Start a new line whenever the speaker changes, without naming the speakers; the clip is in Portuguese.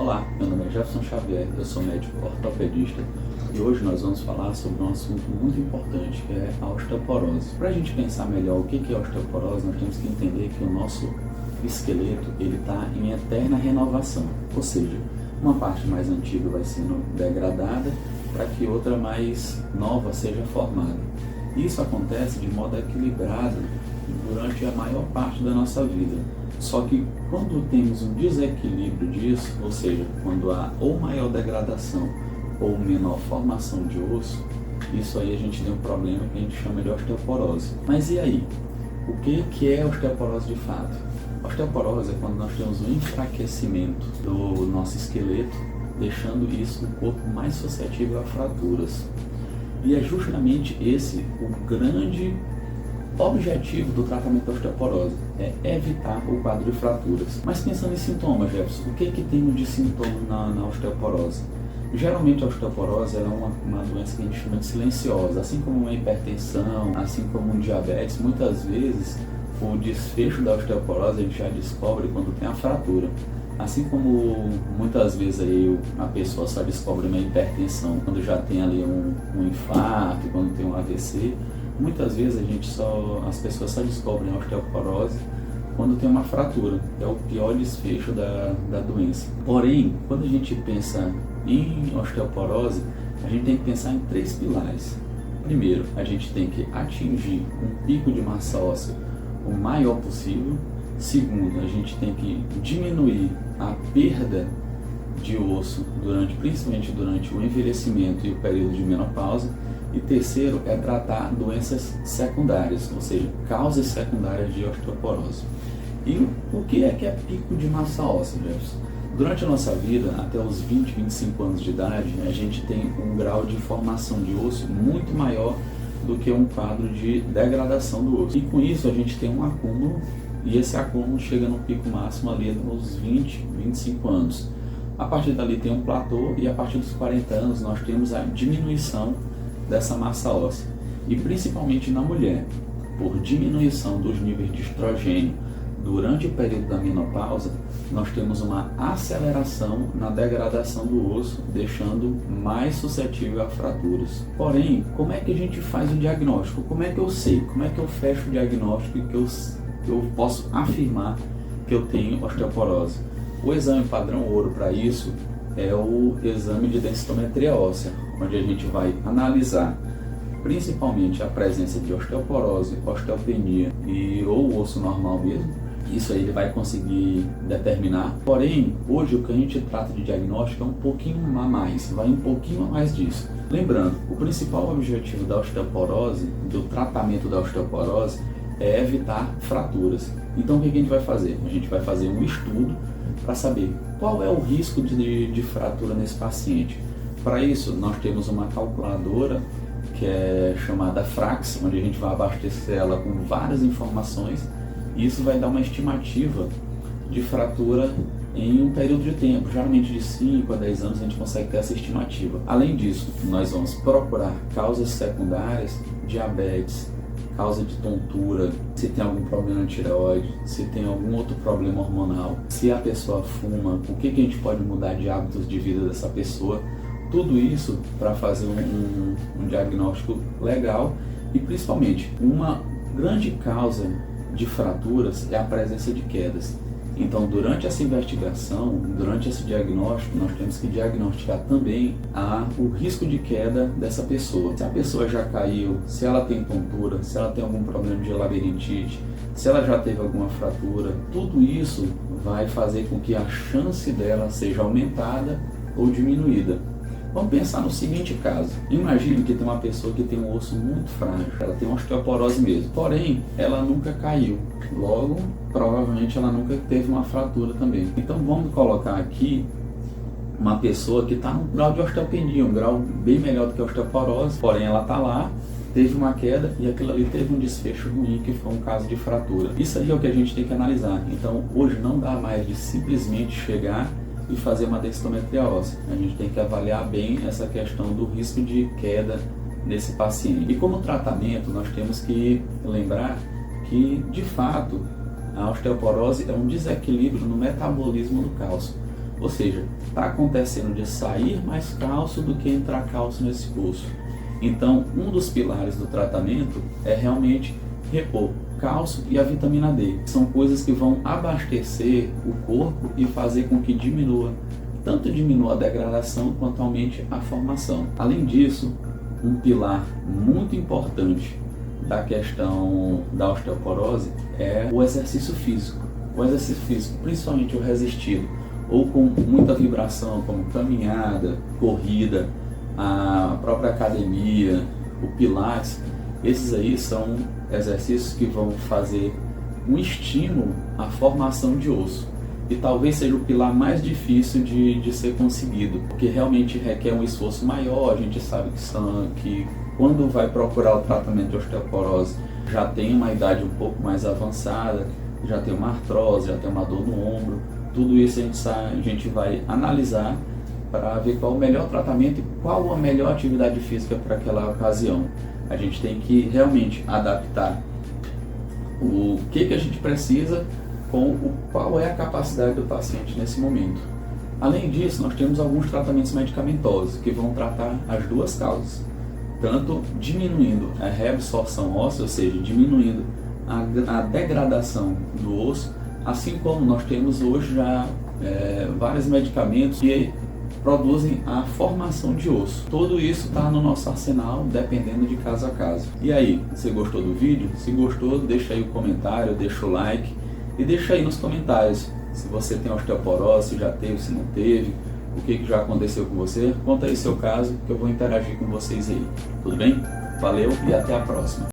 Olá, meu nome é Jefferson Xavier, eu sou médico ortopedista e hoje nós vamos falar sobre um assunto muito importante que é a osteoporose. Para a gente pensar melhor o que é osteoporose, nós temos que entender que o nosso esqueleto está em eterna renovação, ou seja, uma parte mais antiga vai sendo degradada para que outra mais nova seja formada. Isso acontece de modo equilibrado durante a maior parte da nossa vida. Só que quando temos um desequilíbrio disso, ou seja, quando há ou maior degradação ou menor formação de osso, isso aí a gente tem um problema que a gente chama de osteoporose. Mas e aí? O que é osteoporose de fato? Osteoporose é quando nós temos um enfraquecimento do nosso esqueleto, deixando isso um corpo mais suscetível a fraturas. E é justamente esse o grande objetivo do tratamento da osteoporose, é evitar o quadro de fraturas. Mas pensando em sintomas, Jefferson, o que temos de sintoma na osteoporose? Geralmente a osteoporose ela é uma doença que a gente chama de silenciosa, assim como uma hipertensão, assim como um diabetes. Muitas vezes o desfecho da osteoporose a gente já descobre quando tem a fratura. Assim como muitas vezes aí a pessoa só descobre uma hipertensão quando já tem ali um infarto, quando tem um AVC, muitas vezes as pessoas só descobrem a osteoporose quando tem uma fratura, que é o pior desfecho da doença. Porém, quando a gente pensa em osteoporose, a gente tem que pensar em três pilares. Primeiro, a gente tem que atingir um pico de massa óssea o maior possível. Segundo, a gente tem que diminuir a perda de osso, principalmente durante o envelhecimento e o período de menopausa. E terceiro é tratar doenças secundárias, ou seja, causas secundárias de osteoporose. E o que é pico de massa óssea, Jefferson? Durante a nossa vida, até os 20, 25 anos de idade, a gente tem um grau de formação de osso muito maior do que um quadro de degradação do osso. E com isso a gente tem um acúmulo, e esse acúmulo chega no pico máximo ali nos 20, 25 anos. A partir dali tem um platô e a partir dos 40 anos nós temos a diminuição dessa massa óssea. E principalmente na mulher, por diminuição dos níveis de estrogênio durante o período da menopausa, nós temos uma aceleração na degradação do osso, deixando mais suscetível a fraturas. Porém, como é que a gente faz o diagnóstico? Como é que eu sei? Como é que eu fecho o diagnóstico e que eu posso afirmar que eu tenho osteoporose? O exame padrão ouro para isso é o exame de densitometria óssea, onde a gente vai analisar principalmente a presença de osteoporose, osteopenia ou osso normal mesmo. Isso aí ele vai conseguir determinar. Porém, hoje o que a gente trata de diagnóstico é um pouquinho a mais, vai um pouquinho a mais disso. Lembrando, o principal objetivo da osteoporose, do tratamento da osteoporose, é evitar fraturas. Então o que a gente vai fazer? A gente vai fazer um estudo para saber qual é o risco de fratura nesse paciente. Para isso, nós temos uma calculadora que é chamada Frax, onde a gente vai abastecer ela com várias informações e isso vai dar uma estimativa de fratura em um período de tempo, geralmente de 5 a 10 anos a gente consegue ter essa estimativa. Além disso, nós vamos procurar causas secundárias, diabetes, causa de tontura, se tem algum problema na tireoide, se tem algum outro problema hormonal, se a pessoa fuma, o que a gente pode mudar de hábitos de vida dessa pessoa. Tudo isso para fazer um diagnóstico legal e principalmente uma grande causa de fraturas é a presença de quedas. Então, durante essa investigação, durante esse diagnóstico, nós temos que diagnosticar também o risco de queda dessa pessoa. Se a pessoa já caiu, se ela tem tontura, se ela tem algum problema de labirintite, se ela já teve alguma fratura, tudo isso vai fazer com que a chance dela seja aumentada ou diminuída. Vamos pensar no seguinte caso. Imagine que tem uma pessoa que tem um osso muito frágil, ela tem uma osteoporose mesmo, porém ela nunca caiu, logo provavelmente ela nunca teve uma fratura também. Então vamos colocar aqui uma pessoa que está num grau de osteopenia, um grau bem melhor do que a osteoporose, porém ela está lá, teve uma queda e aquilo ali teve um desfecho ruim, que foi um caso de fratura. Isso aí é o que a gente tem que analisar. Então hoje não dá mais de simplesmente chegar e fazer uma densitometria óssea. A gente tem que avaliar bem essa questão do risco de queda nesse paciente. E como tratamento, nós temos que lembrar que, de fato, a osteoporose é um desequilíbrio no metabolismo do cálcio. Ou seja, está acontecendo de sair mais cálcio do que entrar cálcio nesse osso. Então, um dos pilares do tratamento é realmente repor cálcio e a vitamina D. São coisas que vão abastecer o corpo e fazer com que tanto diminua a degradação quanto aumente a formação. Além disso, um pilar muito importante da questão da osteoporose é o exercício físico. O exercício físico, principalmente o resistido, ou com muita vibração, como caminhada, corrida, a própria academia, o pilates, esses aí são exercícios que vão fazer um estímulo à formação de osso. E talvez seja o pilar mais difícil de ser conseguido, porque realmente requer um esforço maior. A gente sabe que quando vai procurar o tratamento de osteoporose, já tem uma idade um pouco mais avançada, já tem uma artrose, já tem uma dor no ombro. Tudo isso a gente vai analisar para ver qual o melhor tratamento e qual a melhor atividade física para aquela ocasião. A gente tem que realmente adaptar o que a gente precisa com qual é a capacidade do paciente nesse momento. Além disso, nós temos alguns tratamentos medicamentosos que vão tratar as duas causas, tanto diminuindo a reabsorção óssea, ou seja, diminuindo a degradação do osso, assim como nós temos hoje já vários medicamentos que produzem a formação de osso. Tudo isso está no nosso arsenal, dependendo de caso a caso. E aí, você gostou do vídeo? Se gostou, deixa aí o comentário, deixa o like e deixa aí nos comentários se você tem osteoporose, se já teve, se não teve, o que já aconteceu com você. Conta aí seu caso que eu vou interagir com vocês aí. Tudo bem? Valeu e até a próxima.